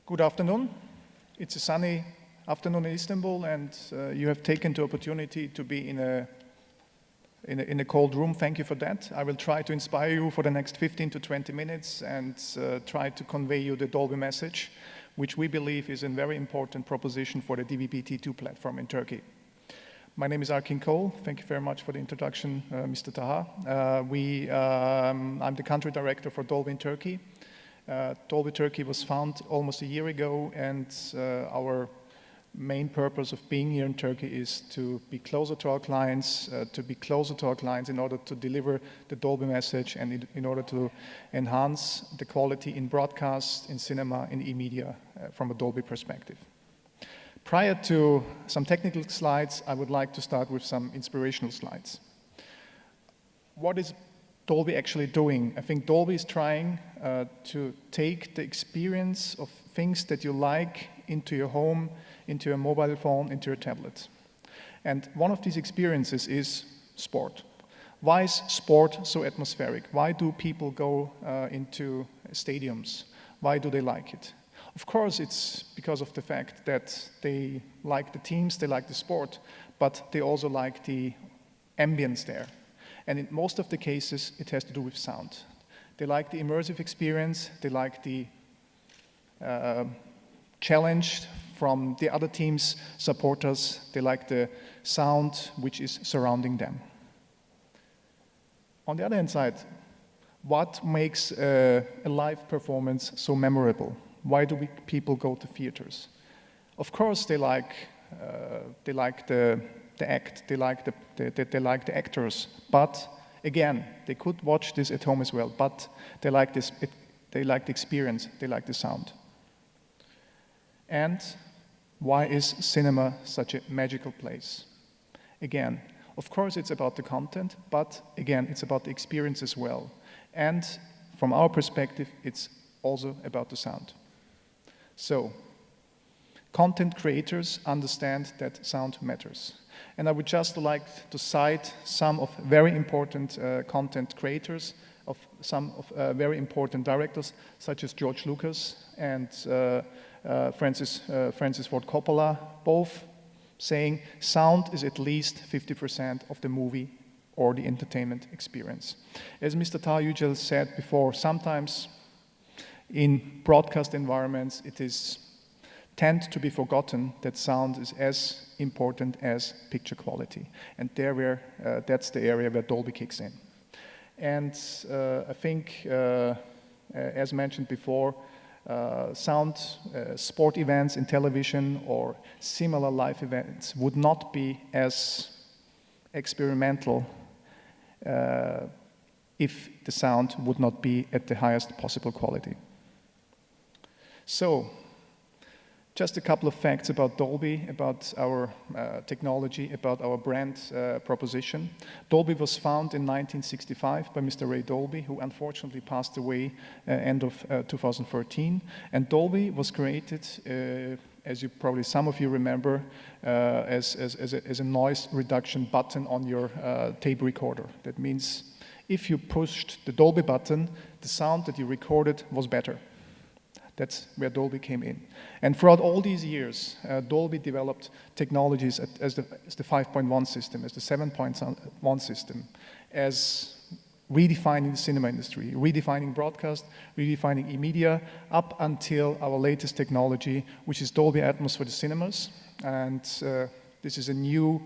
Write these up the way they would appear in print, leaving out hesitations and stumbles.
Good afternoon. It's a sunny afternoon in Istanbul, and you have taken the opportunity to be in a cold room. Thank you for that. I will try to inspire you for the next 15 to 20 minutes and try to convey you the Dolby message, which we believe is a very important proposition for the DVB-T2 platform in Turkey. My name is Arkin Cole. Thank you very much for the introduction, Mr. Taha. I'm the country director for Dolby in Turkey. Dolby Turkey was founded almost a year ago, and our main purpose of being here in Turkey is to be closer to our clients, in order to deliver the Dolby message and in order to enhance the quality in broadcast, in cinema, in e-media from a Dolby perspective. Prior to some technical slides, I would like to start with some inspirational slides. What is Dolby actually doing? I think Dolby is trying to take the experience of things that you like into your home, into your mobile phone, into your tablet. And one of these experiences is sport. Why is sport so atmospheric? Why do people go into stadiums? Why do they like it? Of course, it's because of the fact that they like the teams, they like the sport, but they also like the ambience there. And in most of the cases, it has to do with sound. They like the immersive experience, they like the challenge from the other team's supporters, they like the sound which is surrounding them. On the other hand side, what makes a live performance so memorable? Why do people go to theaters? Of course, they like the act, they like the actors, but again, they could watch this at home as well, but they like the experience, they like the sound. And why is cinema such a magical place? Again, of course it's about the content, but again, it's about the experience as well. And from our perspective, it's also about the sound. So, content creators understand that sound matters. And I would just like to cite some of very important content creators, some of very important directors, such as George Lucas and Francis Ford Coppola, both saying sound is at least 50% of the movie or the entertainment experience. As Mr. Taha just said before, sometimes in broadcast environments, it tend to be forgotten that sound is as important as picture quality. And that's the area where Dolby kicks in. And I think, as mentioned before, sound sport events in television or similar live events would not be as experimental if the sound would not be at the highest possible quality. So, just a couple of facts about Dolby, about our technology, about our brand proposition. Dolby was founded in 1965 by Mr. Ray Dolby, who unfortunately passed away end of 2013. And Dolby was created, as you probably some of you remember, as a noise reduction button on your tape recorder. That means if you pushed the Dolby button, the sound that you recorded was better. That's where Dolby came in. And throughout all these years, Dolby developed technologies as the 5.1 system, as the 7.1 system, as redefining the cinema industry, redefining broadcast, redefining e-media, up until our latest technology, which is Dolby Atmos for the cinemas. And this is a new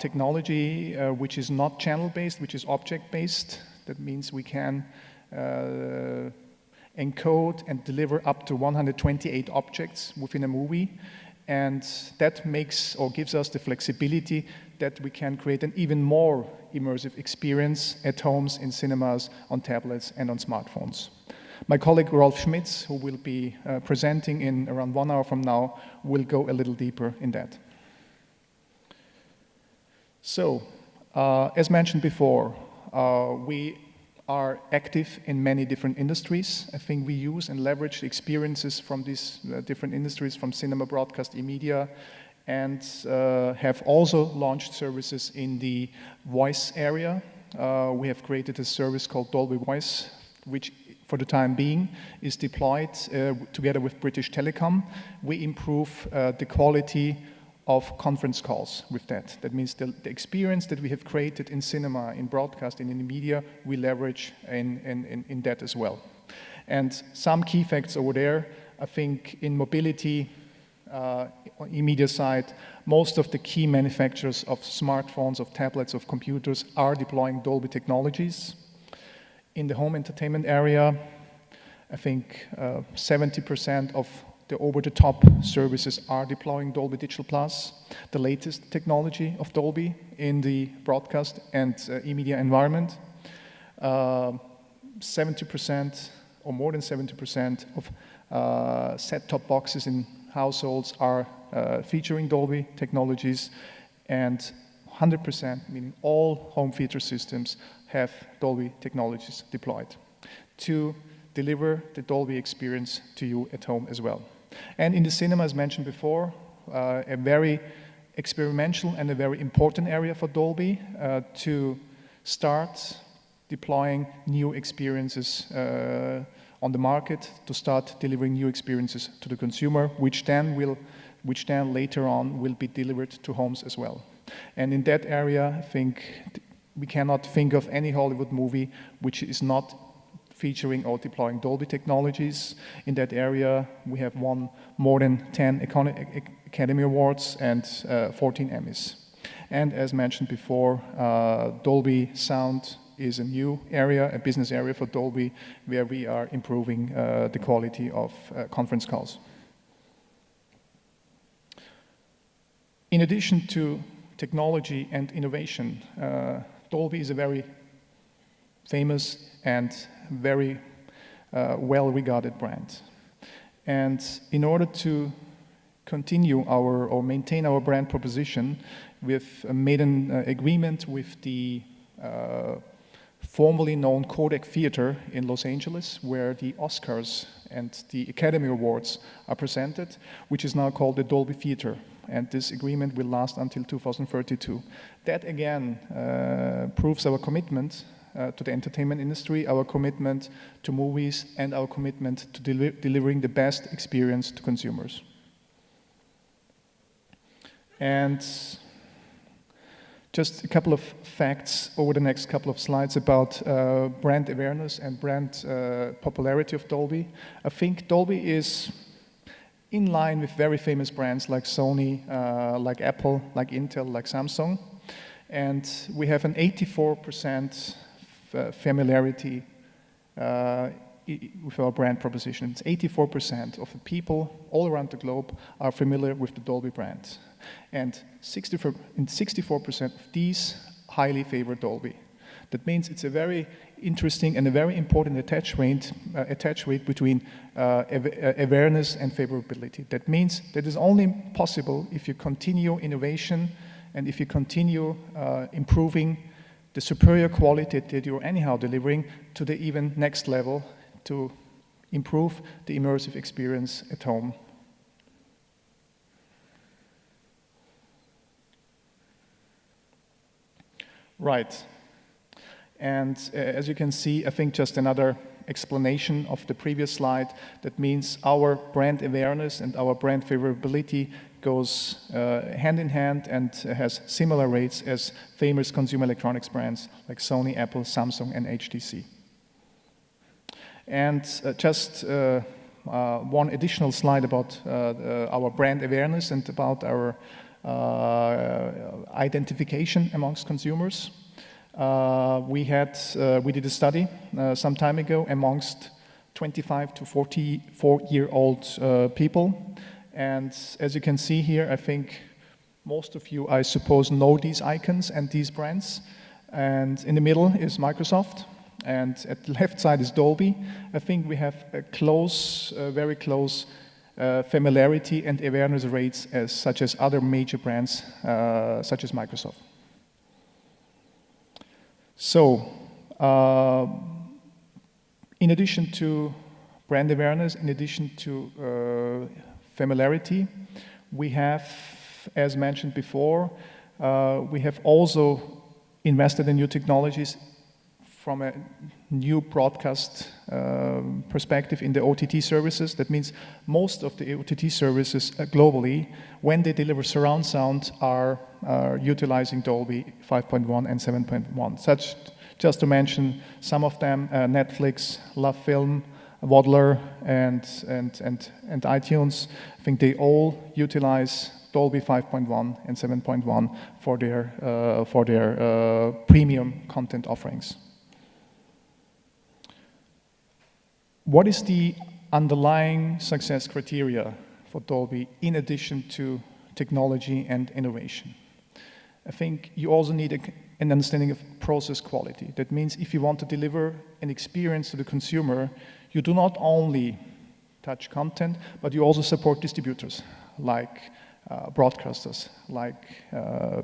technology which is not channel-based, which is object-based. That means we can encode and deliver up to 128 objects within a movie, and that makes or gives us the flexibility that we can create an even more immersive experience at homes, in cinemas, on tablets and on smartphones. My colleague Rolf Schmitz, who will be presenting in around 1 hour from now, will go a little deeper in that. So, as mentioned before, we are active in many different industries. I think we use and leverage the experiences from these different industries, from cinema, broadcast, e-media, and have also launched services in the voice area. We have created a service called Dolby Voice, which for the time being, is deployed together with British Telecom. We improve the quality of conference calls with that. That means the experience that we have created in cinema, in broadcasting, in the media, we leverage in that as well. And some key facts over there, I think in mobility, on the media side, most of the key manufacturers of smartphones, of tablets, of computers are deploying Dolby technologies. In the home entertainment area, I think 70% of the over-the-top services are deploying Dolby Digital Plus, the latest technology of Dolby in the broadcast and e-media environment. 70% or more than 70% of set-top boxes in households are featuring Dolby technologies, and 100%, meaning all home theater systems, have Dolby technologies deployed to deliver the Dolby experience to you at home as well. And in the cinema, as mentioned before, a very experimental and a very important area for Dolby to start deploying new experiences on the market, to start delivering new experiences to the consumer, which then later on will be delivered to homes as well. And in that area, I think we cannot think of any Hollywood movie which is not featuring or deploying Dolby technologies. In that area, we have won more than 10 Academy Awards and 14 Emmys. And as mentioned before, Dolby Sound is a new area, a business area for Dolby, where we are improving the quality of conference calls. In addition to technology and innovation, Dolby is a very famous and very well-regarded brand. And in order to continue or maintain our brand proposition, we've made an agreement with the formerly known Kodak Theater in Los Angeles, where the Oscars and the Academy Awards are presented, which is now called the Dolby Theater. And this agreement will last until 2032. That again proves our commitment to the entertainment industry, our commitment to movies, and our commitment to delivering the best experience to consumers. And just a couple of facts over the next couple of slides about brand awareness and brand popularity of Dolby. I think Dolby is in line with very famous brands like Sony, like Apple, like Intel, like Samsung. And we have an 84% familiarity with our brand proposition. It's 84% of the people all around the globe are familiar with the Dolby brand. And 64% of these highly favor Dolby. That means it's a very interesting and a very important attach rate between awareness and favorability. That means that is only possible if you continue innovation and if you continue improving the superior quality that you're anyhow delivering to the even next level to improve the immersive experience at home. Right. And as you can see, I think just another explanation of the previous slide. That means our brand awareness and our brand favorability goes hand in hand and has similar rates as famous consumer electronics brands like Sony, Apple, Samsung, and HTC. And just one additional slide about our brand awareness and about our identification amongst consumers. We did a study some time ago amongst 25 to 44-year-old people. And as you can see here, I think most of you, I suppose, know these icons and these brands. And in the middle is Microsoft, and at the left side is Dolby. I think we have a close, very close familiarity and awareness rates such as other major brands, such as Microsoft. So, in addition to brand awareness, in addition to familiarity, we have, as mentioned before, we have also invested in new technologies from a new broadcast perspective in the OTT services. That means most of the OTT services globally, when they deliver surround sound, are utilizing Dolby 5.1 and 7.1. Such, just to mention some of them, Netflix, Love Film, Waddler, and iTunes. I think they all utilize Dolby 5.1 and 7.1 for their premium content offerings. What is the underlying success criteria for Dolby in addition to technology and innovation? I think you also need an understanding of process quality. That means if you want to deliver an experience to the consumer, you do not only touch content, but you also support distributors like broadcasters, like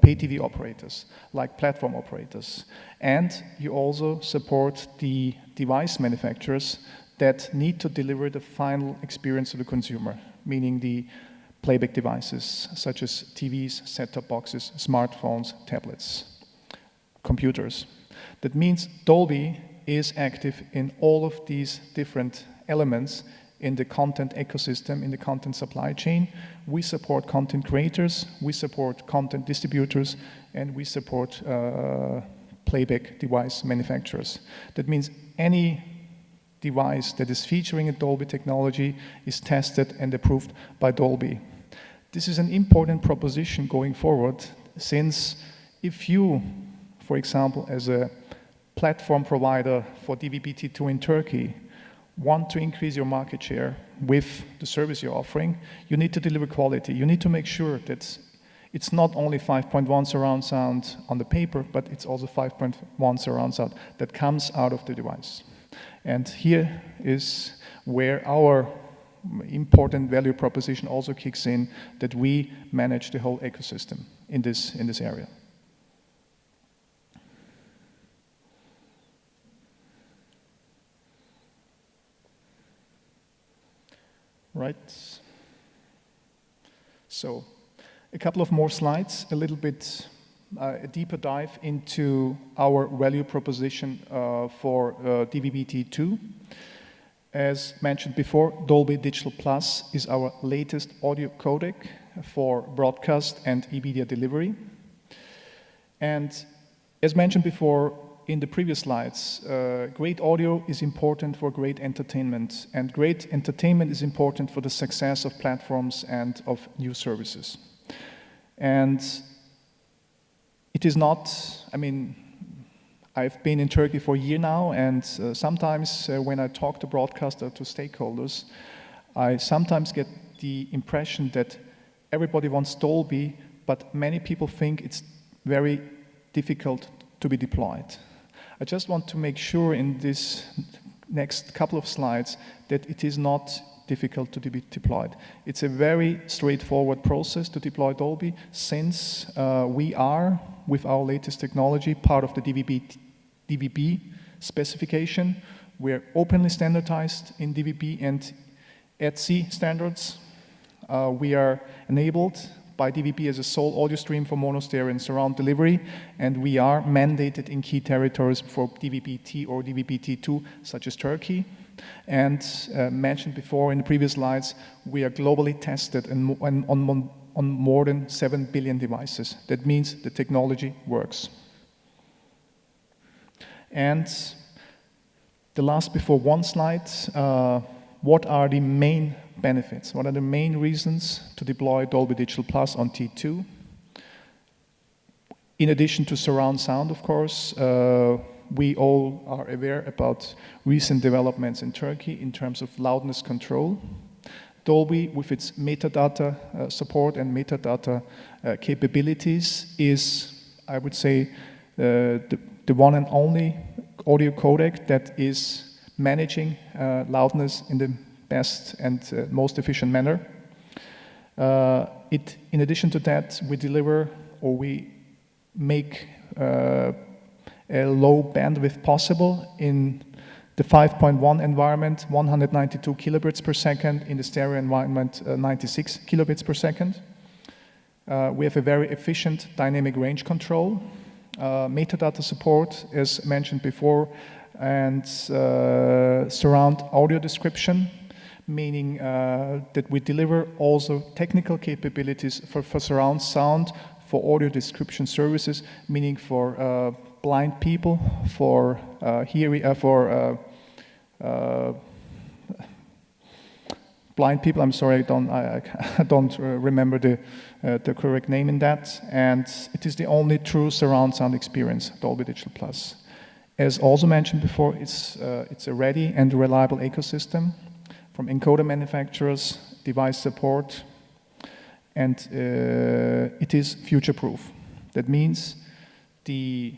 pay TV operators, like platform operators. And you also support the device manufacturers that need to deliver the final experience to the consumer, meaning the playback devices such as TVs, set-top boxes, smartphones, tablets, computers. That means Dolby is active in all of these different elements in the content ecosystem, in the content supply chain. We support content creators, we support content distributors, and we support playback device manufacturers. That means any device that is featuring a Dolby technology is tested and approved by Dolby. This is an important proposition going forward, since if you, for example, as a platform provider for DVB-T2 in Turkey, want to increase your market share with the service you're offering, you need to deliver quality. You need to make sure that it's not only 5.1 surround sound on the paper, but it's also 5.1 surround sound that comes out of the device. And here is where our important value proposition also kicks in, that we manage the whole ecosystem in this area. Right. So, a couple of more slides, a little bit a deeper dive into our value proposition for DVB-T2. As mentioned before, Dolby Digital Plus is our latest audio codec for broadcast and e-media delivery. And as mentioned before in the previous slides, great audio is important for great entertainment, and great entertainment is important for the success of platforms and of new services. And it is not, I mean, I've been in Turkey for a year now, and sometimes when I talk to broadcasters, to stakeholders, I sometimes get the impression that everybody wants Dolby, but many people think it's very difficult to be deployed. I just want to make sure in this next couple of slides that it is not difficult to be deployed. It's a very straightforward process to deploy Dolby, since we are, with our latest technology, part of the DVB specification. We're openly standardized in DVB and ETSI standards. We are enabled by DVB as a sole audio stream for mono-stereo and surround delivery, and we are mandated in key territories for DVB-T or DVB-T2, such as Turkey. And mentioned before in the previous slides, we are globally tested on more than 7 billion devices. That means the technology works. And the last before one slide, what are the main benefits? What are the main reasons to deploy Dolby Digital Plus on T2? In addition to surround sound, of course, we all are aware about recent developments in Turkey in terms of loudness control. Dolby, with its metadata support and metadata capabilities, is, I would say, the one and only audio codec that is managing loudness in the best and most efficient manner. In addition to that, we deliver, or we make a low bandwidth possible in the 5.1 environment, 192 kilobits per second, in the stereo environment, 96 kilobits per second. We have a very efficient dynamic range control. Metadata support, as mentioned before, and surround audio description, meaning that we deliver also technical capabilities for surround sound, for audio description services, meaning for blind people, for blind people. I'm sorry, I don't remember the correct name in that. And it is the only true surround sound experience, Dolby Digital Plus. As also mentioned before, it's a ready and reliable ecosystem from encoder manufacturers, device support, and it is future-proof. That means the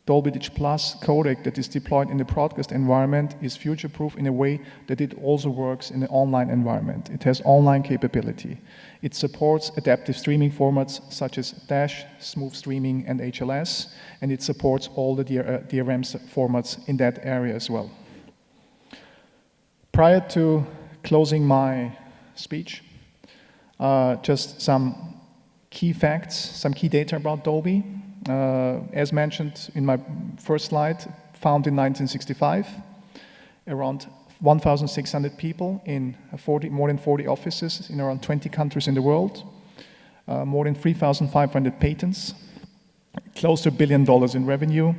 Dolby Digital Plus codec that is deployed in the broadcast environment is future-proof in a way that it also works in an online environment. It has online capability. It supports adaptive streaming formats such as Dash, Smooth Streaming, and HLS, and it supports all the DRM formats in that area as well. Prior to closing my speech, just some key facts, some key data about Dolby. As mentioned in my first slide, founded in 1965, around 1,600 people in more than 40 offices in around 20 countries in the world, more than 3,500 patents, close to $1 billion in revenue,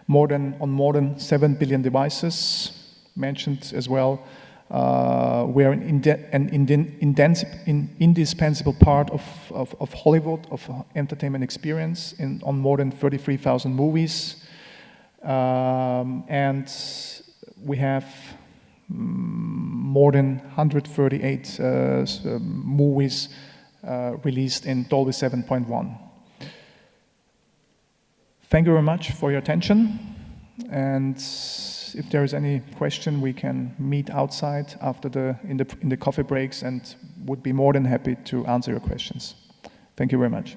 more than 7 billion devices, mentioned as well. We're an indispensable part of Hollywood, of entertainment experience on more than 33,000 movies. And we have more than 138 movies released in Dolby 7.1. Thank you very much for your attention. And if there is any question, we can meet outside after in the coffee breaks, and would be more than happy to answer your questions. Thank you very much.